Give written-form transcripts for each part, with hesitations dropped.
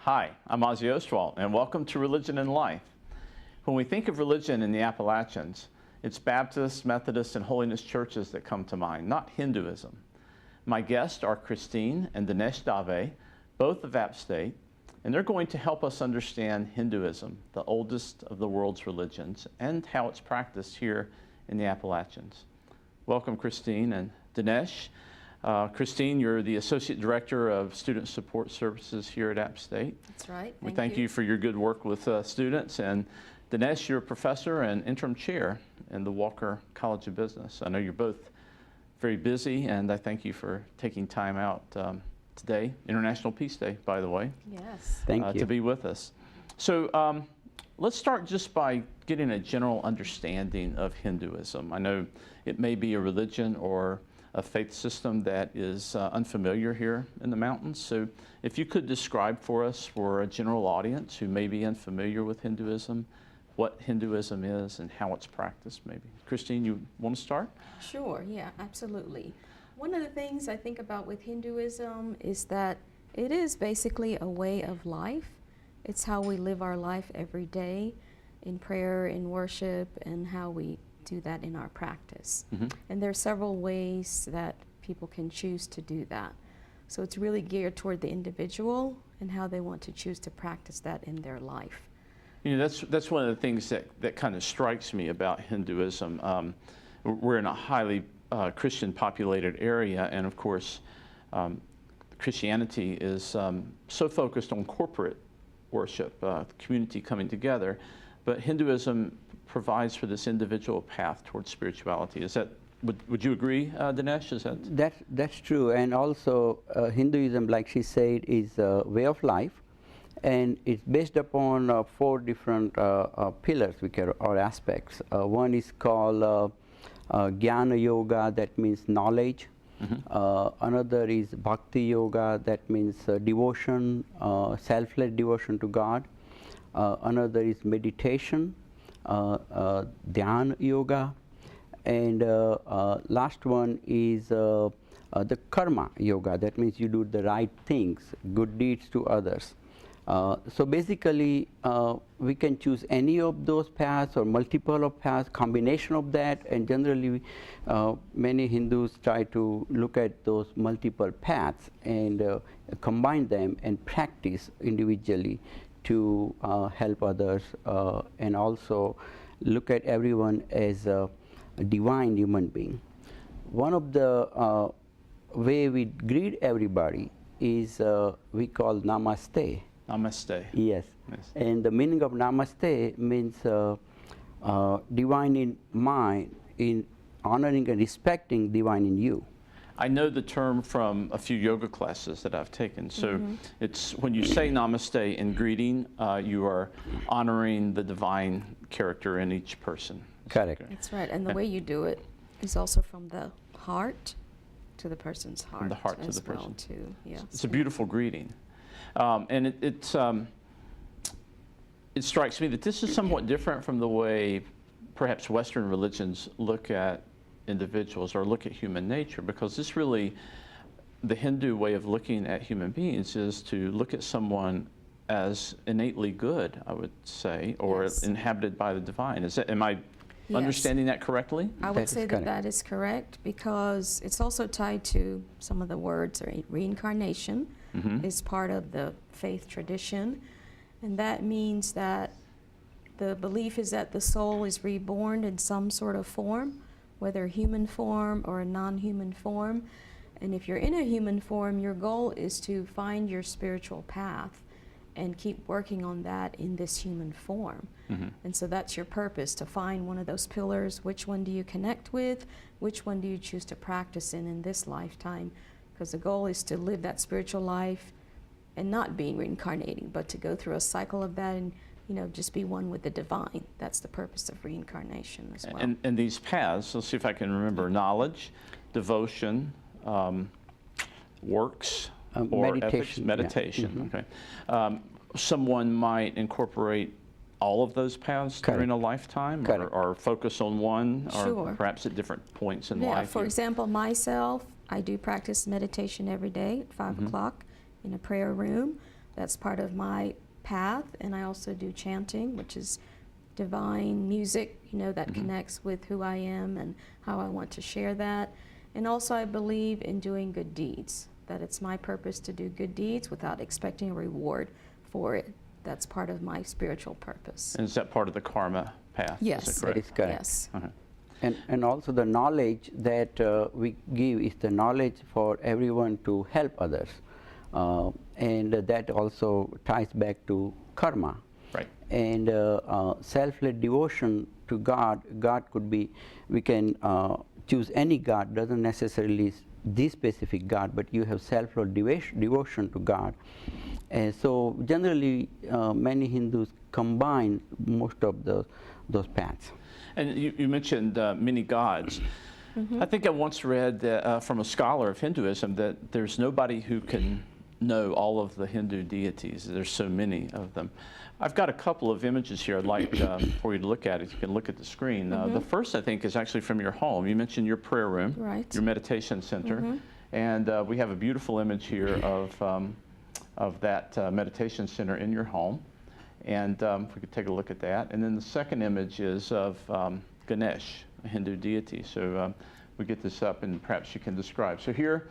Hi, I'm Ozzie Ostwalt, and welcome to Religion and Life. When we think of religion in the Appalachians, it's Baptist, Methodist, and Holiness churches that come to mind, not Hinduism. My guests are Christine and Dinesh Dave, both of App State, and they're going to help us understand Hinduism, the oldest of the world's religions, and how it's practiced here in the Appalachians. Welcome, Christine and Dinesh. Christine, you're the Associate Director of Student Support Services here at App State. That's right. We thank you for your good work with students. And Dinesh, you're a professor and interim chair in the Walker College of Business. I know you're both very busy, and I thank you for taking time out today, International Peace Day, by the way. Yes. Thank you. To be with us. So let's start just by getting a general understanding of Hinduism. I know it may be a religion or a faith system that is unfamiliar here in the mountains. So if you could describe for us, for a general audience who may be unfamiliar with Hinduism, what Hinduism is and how it's practiced, maybe. Christine, you want to start? Sure, yeah, absolutely. One of the things I think about with Hinduism is that it is basically a way of life. It's how we live our life every day in prayer, in worship, and how we do that in our practice. Mm-hmm. And there are several ways that people can choose to do that. So it's really geared toward the individual and how they want to choose to practice that in their life. You know, that's one of the things that kind of strikes me about Hinduism. We're in a highly Christian populated area, and of course Christianity is so focused on corporate worship, community coming together, but Hinduism provides for this individual path towards spirituality. Is that, would you agree, Dinesh? Is that? That's true, and also Hinduism, like she said, is a way of life, and it's based upon 4 different pillars, or aspects. One is called Jnana Yoga, that means knowledge. Mm-hmm. Another is Bhakti Yoga, that means devotion, selfless devotion to God. Another is meditation, Dhyan Yoga, and last one is the Karma Yoga, that means you do the right things, good deeds to others. So basically we can choose any of those paths or multiple of paths, combination of that, and generally many Hindus try to look at those multiple paths and combine them and practice individually to help others and also look at everyone as a divine human being. One of the way we greet everybody is we call Namaste. Namaste. Yes. And the meaning of Namaste means divine in mind, in honoring and respecting divine in you. I know the term from a few yoga classes that I've taken. So Mm-hmm. it's when you say Namaste in greeting, you are honoring the divine character in each person. Correct. That's right, and the way you do it is also from the heart to the person's heart. From the heart to as the person. well, too. Yes. It's a beautiful greeting. And it strikes me that this is somewhat different from the way perhaps Western religions look at individuals or look at human nature, because this really, the Hindu way of looking at human beings is to look at someone as innately good, I would say, or Yes. inhabited by the divine. Is that, am I Yes. understanding that correctly? I would That is say that correct. that is correct, because it's also tied to some of the words. Reincarnation Mm-hmm. is part of the faith tradition, and that means that the belief is that the soul is reborn in some sort of form, whether human form or a non-human form. And if you're in a human form, your goal is to find your spiritual path and keep working on that in this human form. Mm-hmm. And so that's your purpose, to find one of those pillars. Which one do you connect with? Which one do you choose to practice in this lifetime? Because the goal is to live that spiritual life and not being reincarnating, but to go through a cycle of that and, you know, just be one with the divine. That's the purpose of reincarnation as well. And these paths, let's see if I can remember: knowledge, devotion, works, or meditation. ethics, meditation. Yeah. Okay. Someone might incorporate all of those paths during a lifetime, or focus on one, or Sure. perhaps at different points in Yeah, life. for example, myself, I do practice meditation every day at 5 o'clock in a prayer room. That's part of my path, and I also do chanting, which is divine music, that connects with who I am and how I want to share that. And also I believe in doing good deeds, that it's my purpose to do good deeds without expecting a reward for it. That's part of my spiritual purpose. And is that part of the karma path? Yes. Is that correct? That is correct. Yes. And also the knowledge that we give is the knowledge for everyone to help others. And that also ties back to karma. Right. And self-led devotion to God could be, we can choose any God, doesn't necessarily this specific God, but you have self-led devotion to God. And so generally many Hindus combine most of those paths. And you mentioned many gods. I think I once read from a scholar of Hinduism that there's nobody who can know all of the Hindu deities. There's so many of them. I've got a couple of images here I'd like for you to look at. If you can look at the screen. The first, I think, is actually from your home. You mentioned your prayer room, Right. your meditation center, and we have a beautiful image here of that meditation center in your home. And if we could take a look at that. And then the second image is of Ganesh, a Hindu deity. So we get this up and perhaps you can describe. So here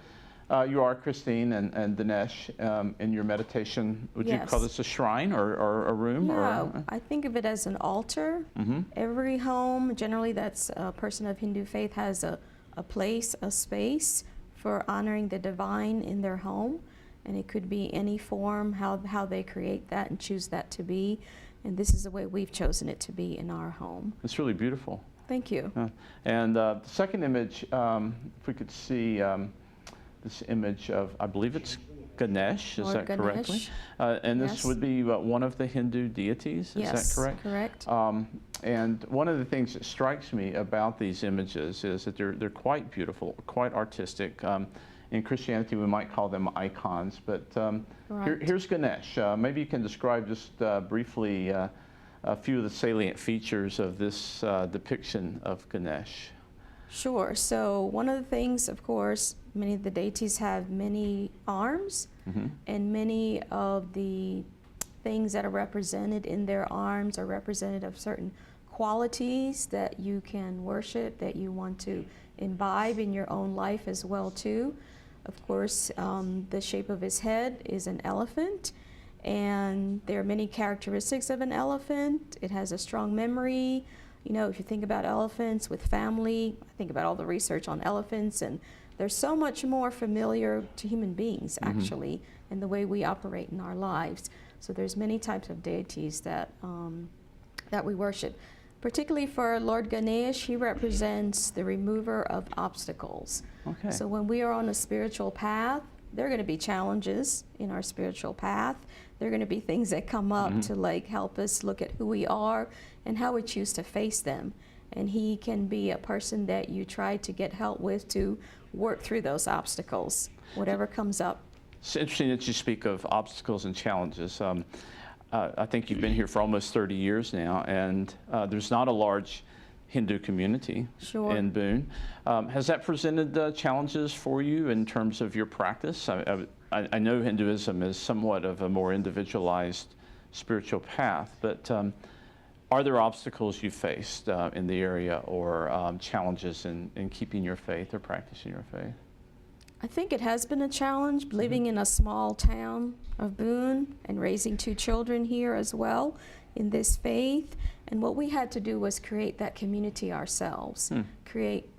you are, Christine and Dinesh, in your meditation. Would you call this a shrine or a room? Yeah, or? I think of it as an altar. Every home, generally that's a person of Hindu faith, has a place, a space for honoring the divine in their home. And it could be any form, how they create that and choose that to be. And this is the way we've chosen it to be in our home. It's really beautiful. Thank you. And the second image, if we could see this image of, I believe it's Ganesh, is Lord that correctly? Ganesh. And this Yes. would be one of the Hindu deities, is that correct? Correct. And one of the things that strikes me about these images is that they're quite beautiful, quite artistic. In Christianity, we might call them icons, but Right. here's Ganesh. Maybe you can describe just briefly a few of the salient features of this depiction of Ganesh. Sure. So one of the things, of course, many of the deities have many arms, and many of the things that are represented in their arms are representative of certain qualities that you can worship, that you want to imbibe in your own life as well too. Of course, the shape of his head is an elephant, and there are many characteristics of an elephant. It has a strong memory. If you think about elephants with family, I think about all the research on elephants, and they're so much more familiar to human beings, actually, in the way we operate in our lives. So there's many types of deities that we worship. Particularly for Lord Ganesh, he represents the remover of obstacles. Okay. So when we are on a spiritual path, there are going to be challenges in our spiritual path. There are going to be things that come up to help us look at who we are and how we choose to face them. And he can be a person that you try to get help with to work through those obstacles, whatever comes up. It's interesting that you speak of obstacles and challenges. I think you've been here for almost 30 years now, and there's not a large Hindu community in Boone. Has that presented challenges for you in terms of your practice? I know Hinduism is somewhat of a more individualized spiritual path, but are there obstacles you faced in the area or challenges in keeping your faith or practicing your faith? I think it has been a challenge living in a small town of Boone and raising 2 children here as well in this faith. And what we had to do was create that community ourselves, create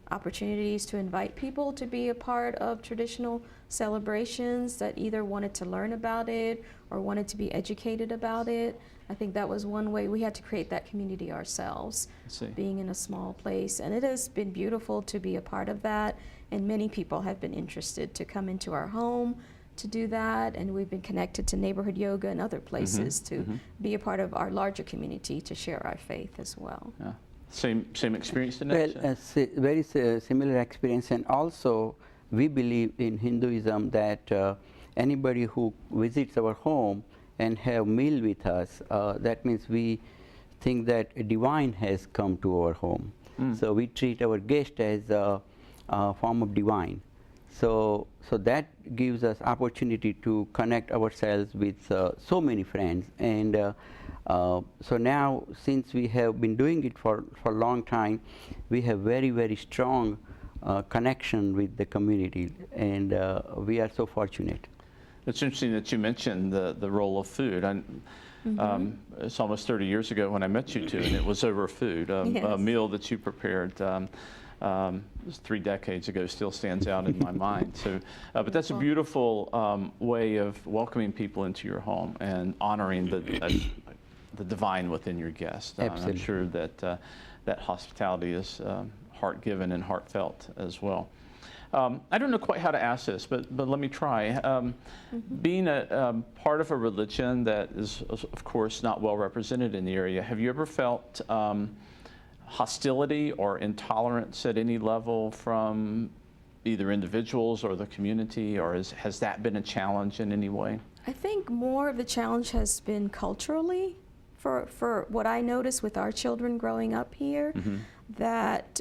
opportunities to invite people to be a part of traditional celebrations that either wanted to learn about it or wanted to be educated about it. I think that was one way we had to create that community ourselves, being in a small place. And it has been beautiful to be a part of that. And many people have been interested to come into our home to do that. And we've been connected to neighborhood yoga and other places to be a part of our larger community to share our faith as well. Yeah. Same experience, Dinesh? Well, very similar experience. And also, we believe in Hinduism that anybody who visits our home and have meal with us, that means we think that a divine has come to our home. So we treat our guest as a form of divine. So that gives us opportunity to connect ourselves with so many friends. And so now, since we have been doing it for a long time, we have very, very strong connection with the community, and we are so fortunate. It's interesting that you mentioned the role of food. It's almost 30 years ago when I met you two, and it was over food. A meal that you prepared it was 3 decades ago, still stands out in my mind. So, but that's a beautiful way of welcoming people into your home and honoring the divine within your guest. Absolutely. I'm sure that that hospitality is heart-given and heartfelt as well. I don't know quite how to ask this, but let me try. Being a part of a religion that is, of course, not well represented in the area, have you ever felt hostility or intolerance at any level from either individuals or the community, or has that been a challenge in any way? I think more of the challenge has been culturally, for what I noticed with our children growing up here, that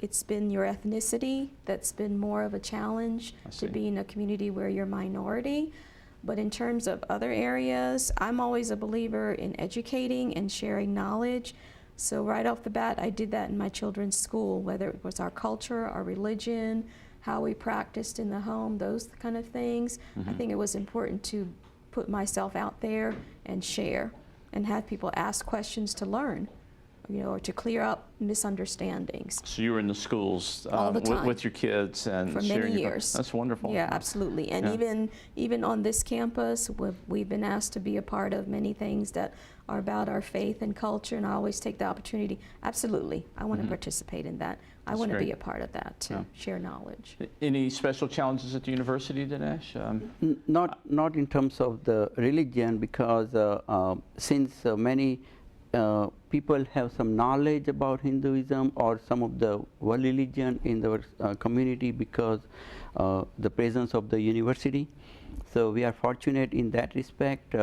it's been your ethnicity that's been more of a challenge to be in a community where you're minority. But in terms of other areas, I'm always a believer in educating and sharing knowledge. So right off the bat, I did that in my children's school, whether it was our culture, our religion, how we practiced in the home, those kind of things. I think it was important to put myself out there and share and have people ask questions to learn, you know, or to clear up misunderstandings. So you were in the schools All the time. with your kids and For sharing many your years. That's wonderful. Yeah, absolutely. And even on this campus, we've been asked to be a part of many things that are about our faith and culture, and I always take the opportunity. Absolutely, I want to participate in that. I want to be a part of that, to share knowledge. Any special challenges at the university, Dinesh? Not in terms of the religion, because since many people have some knowledge about Hinduism or some of the world religion in the community because the presence of the university. So we are fortunate in that respect.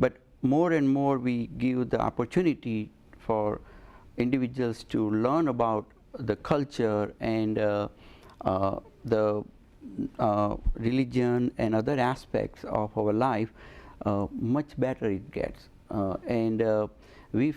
But more and more we give the opportunity for individuals to learn about the culture and the religion and other aspects of our life, much better it gets. And we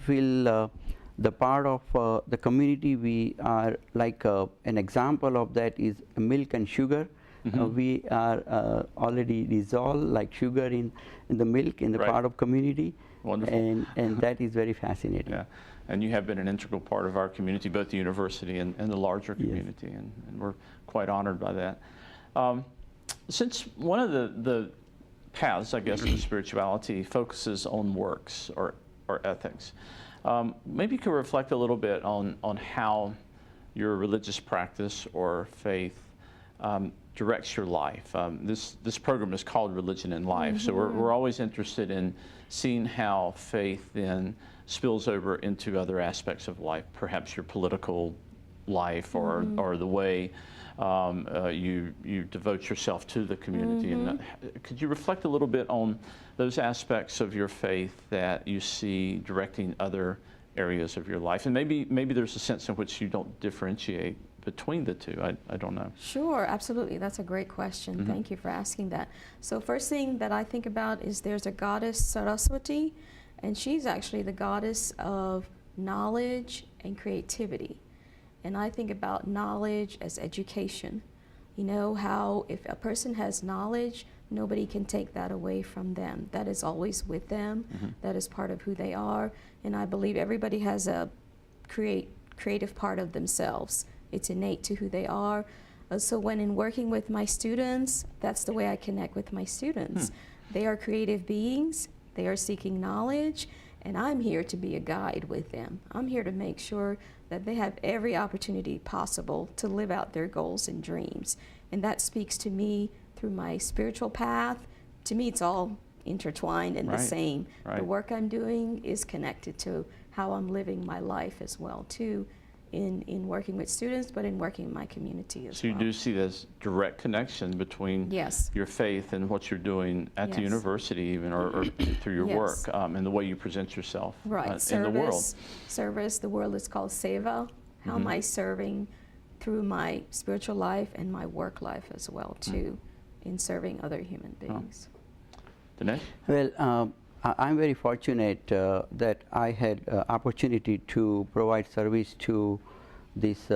feel the part of the community. We are like an example of that is milk and sugar. We are already dissolved like sugar in the milk in the part of community. Wonderful. And that is very fascinating. Yeah, and you have been an integral part of our community, both the university and the larger community, and we're quite honored by that. Since one of the paths, I guess, of spirituality focuses on works or ethics, maybe you could reflect a little bit on how your religious practice or faith directs your life. This program is called Religion in Life, so we're always interested in seeing how faith then spills over into other aspects of life, perhaps your political life or the way you devote yourself to the community. And could you reflect a little bit on those aspects of your faith that you see directing other areas of your life? And maybe there's a sense in which you don't differentiate between the two. I don't know. Sure, absolutely. That's a great question. Thank you for asking that. So first thing that I think about is there's a goddess Saraswati, and she's actually the goddess of knowledge and creativity. And I think about knowledge as education. You know how if a person has knowledge, nobody can take that away from them. That is always with them. That is part of who they are. And I believe everybody has a creative part of themselves. It's innate to who they are. So when in working with my students, that's the way I connect with my students. They are creative beings. They are seeking knowledge. And I'm here to be a guide with them. I'm here to make sure that they have every opportunity possible to live out their goals and dreams. And that speaks to me through my spiritual path. To me, it's all intertwined and the same. The work I'm doing is connected to how I'm living my life as well, too, in working with students, but in working in my community as well. So you do see this direct connection between your faith and what you're doing at the university even, or through your work, and the way you present yourself in the world. Service, the world is called seva. How am I serving through my spiritual life and my work life as well too, in serving other human beings. Dinesh? Well, I'm very fortunate that I had opportunity to provide service to this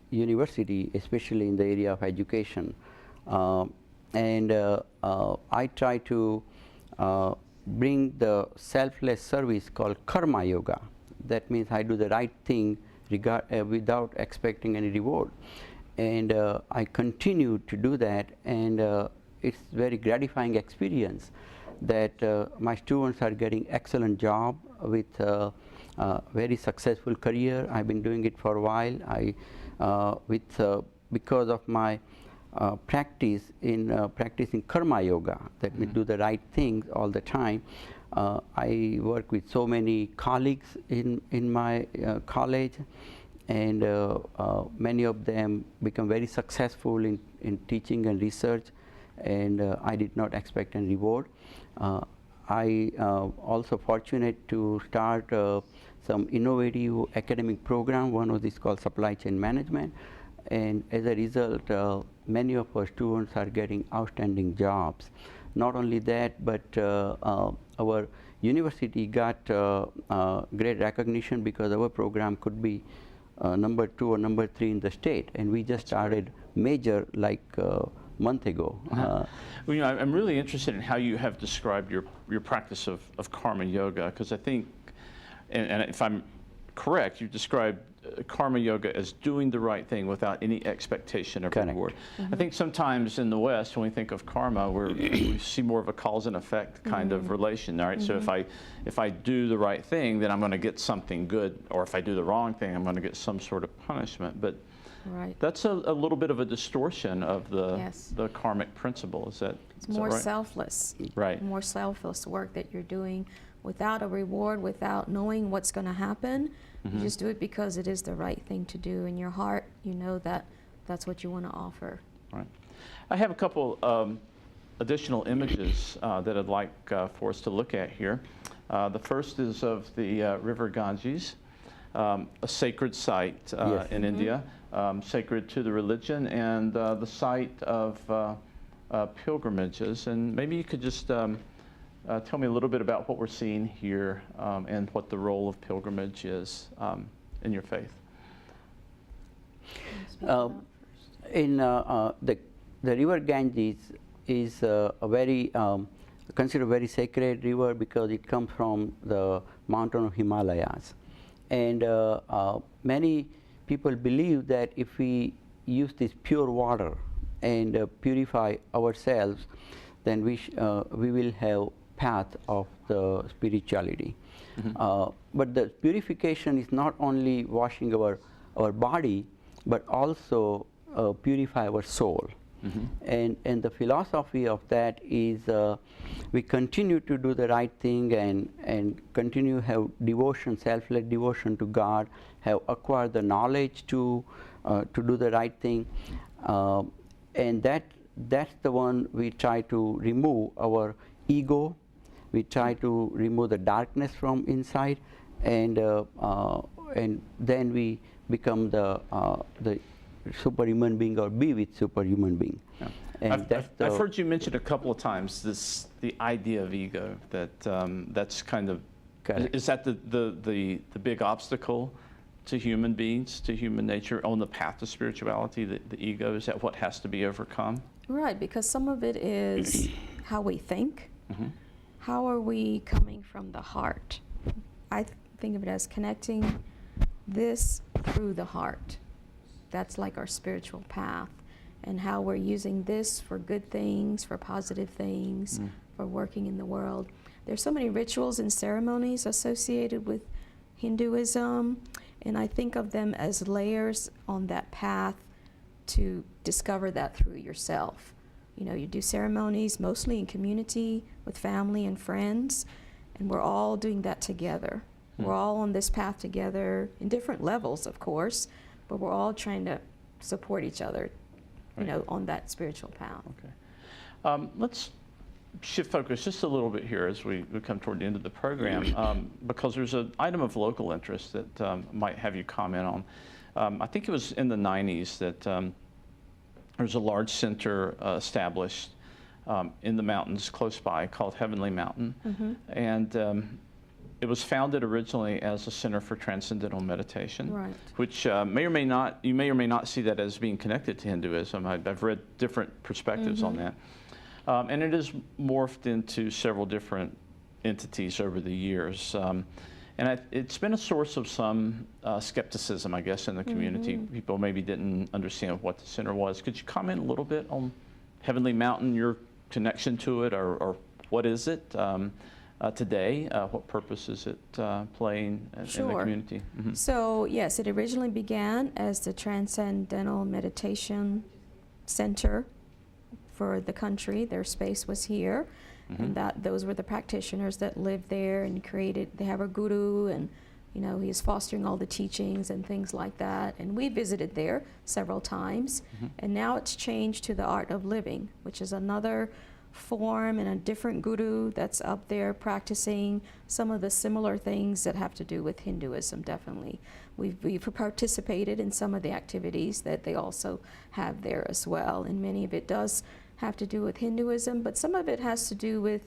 university, especially in the area of education. And I try to bring the selfless service called karma yoga. That means I do the right thing without expecting any reward. And I continue to do that, and it's very gratifying experience that my students are getting excellent job with very successful career. I've been doing it for a while. Because of my practice in practicing karma yoga, that we do the right things all the time. I work with so many colleagues in my college, and many of them become very successful in teaching and research, and I did not expect any reward. I also fortunate to start some innovative academic program. One of these called supply chain management, and as a result, many of our students are getting outstanding jobs. Not only that, but our university got great recognition because our program could be number 2 or number 3 in the state, and we just started major like month ago. Well, you know, I'm really interested in how you have described your practice of karma yoga, because I think, and if I'm correct, you described karma yoga as doing the right thing without any expectation of reward. I think sometimes in the West, when we think of karma, we see more of a cause and effect kind of relation. All right, so if I do the right thing, then I'm going to get something good, or if I do the wrong thing, I'm going to get some sort of punishment. But that's a little bit of a distortion of the karmic principle. Is that more right? selfless, right? More selfless work that you're doing without a reward, without knowing what's going to happen. You just do it because it is the right thing to do. In your heart, you know that that's what you want to offer. Right. I have a couple additional images that I'd like for us to look at here. The first is of the River Ganges, a sacred site in India, sacred to the religion, and the site of pilgrimages. And maybe you could just tell me a little bit about what we're seeing here and what the role of pilgrimage is in your faith. In the River Ganges is a very considered very sacred river because it comes from the mountain of Himalayas, and many people believe that if we use this pure water and purify ourselves, then we will have path of the spirituality. But the purification is not only washing our body, but also purify our soul. And the philosophy of that is we continue to do the right thing and continue to have devotion, selfless devotion to God, have acquired the knowledge to do the right thing, and that's the one we try to remove our ego. We try to remove the darkness from inside, and then we become the superhuman being, or be with superhuman being. Yeah. And I've heard you mention a couple of times the idea of ego. That's kind of is that the big obstacle to human beings, to human nature on the path to spirituality? The ego, is that what has to be overcome? Right, because some of it is how we think. How are we coming from the heart? I think of it as connecting this through the heart. That's like our spiritual path, and how we're using this for good things, for positive things, for working in the world. There's so many rituals and ceremonies associated with Hinduism, and I think of them as layers on that path to discover that through yourself. You know, you do ceremonies mostly in community with family and friends, and we're all doing that together. We're all on this path together in different levels, of course, but we're all trying to support each other, you know, on that spiritual path. Okay. Let's shift focus just a little bit here as we come toward the end of the program, because there's an item of local interest that might have you comment on. I think it was in the 90s that there was a large center established in the mountains close by called Heavenly Mountain. And it was founded originally as a center for transcendental meditation, Right. which may or may not see that as being connected to Hinduism. I've read different perspectives on that. And it has morphed into several different entities over the years. And it's been a source of some skepticism, I guess, in the community. People maybe didn't understand what the center was. Could you comment a little bit on Heavenly Mountain, your connection to it, or what is it today? What purpose is it playing in the community? So yes, it originally began as the Transcendental Meditation Center for the country. Their space was here, and those were the practitioners that lived there and created. They have a guru, and he's fostering all the teachings and things like that. And we visited there several times, and now it's changed to the Art of Living, which is another form and a different guru that's up there practicing some of the similar things that have to do with Hinduism. Definitely, we've participated in some of the activities that they also have there as well, and many of it does have to do with Hinduism, but some of it has to do with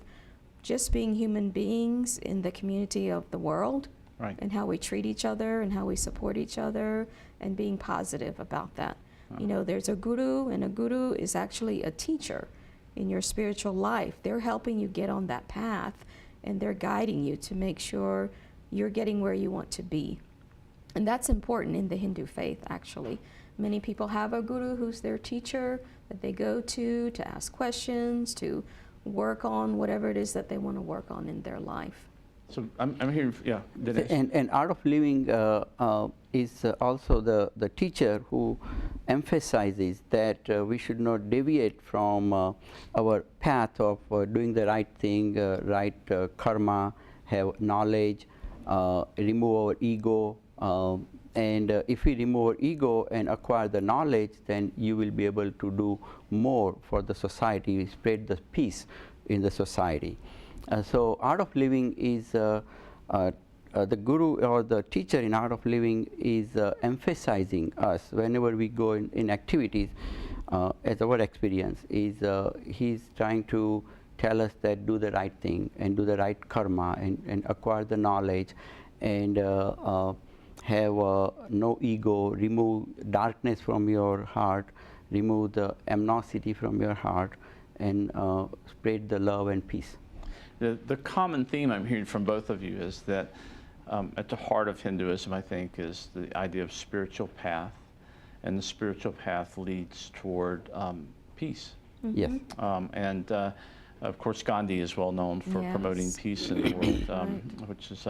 just being human beings in the community of the world, Right. and how we treat each other and how we support each other, and being positive about that. There's a guru, and a guru is actually a teacher in your spiritual life. They're helping you get on that path, and they're guiding you to make sure you're getting where you want to be. And that's important in the Hindu faith, actually. Many people have a guru who's their teacher that they go to ask questions, to work on whatever it is that they want to work on in their life. So I'm hearing, yeah, Dinesh. And Art of Living is also the teacher who emphasizes that we should not deviate from our path of doing the right thing, right karma, have knowledge, remove our ego. And if we remove our ego and acquire the knowledge, then you will be able to do more for the society, spread the peace in the society. So Art of Living is the guru or the teacher in Art of Living is emphasizing us whenever we go in activities. As our experience is, he's trying to tell us that do the right thing and do the right karma and acquire the knowledge and have no ego, remove darkness from your heart, remove the animosity from your heart, and spread the love and peace. The common theme I'm hearing from both of you is that at the heart of Hinduism, I think, is the idea of spiritual path, and the spiritual path leads toward peace. Yes. And of course, Gandhi is well known for promoting peace in the world, which is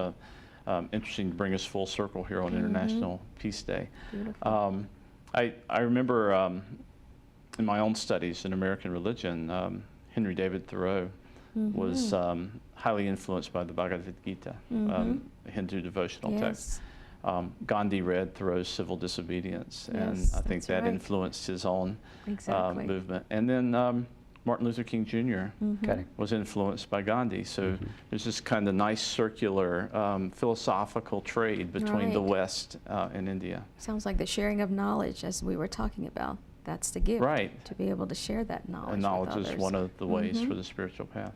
interesting to bring us full circle here on International Peace Day. I remember in my own studies in American religion, Henry David Thoreau was highly influenced by the Bhagavad Gita, a Hindu devotional text. Gandhi read Thoreau's Civil Disobedience, and I think that influenced his own movement. And then Martin Luther King Jr. Was influenced by Gandhi. So there's this kind of nice circular philosophical trade between the West and India. Sounds like the sharing of knowledge, as we were talking about. That's the gift, to be able to share that knowledge. And knowledge with is others. one of the ways for the spiritual path.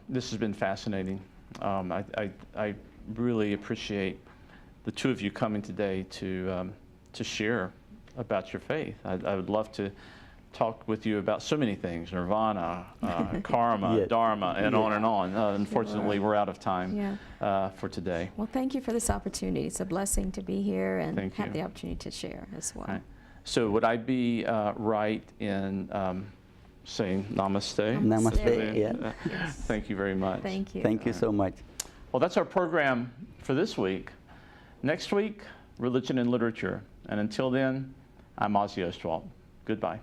This has been fascinating. I really appreciate the two of you coming today to share about your faith. I would love to talk with you about so many things: nirvana, karma, dharma, and on and on. Unfortunately, we're out of time for today. Well, thank you for this opportunity. It's a blessing to be here and have the opportunity to share as well. Right. So would I be right in saying namaste? Namaste, Thank you very much. Thank you. Thank you so much. Well, that's our program for this week. Next week, religion and literature. And until then, I'm Ozzie Ostwalt. Goodbye.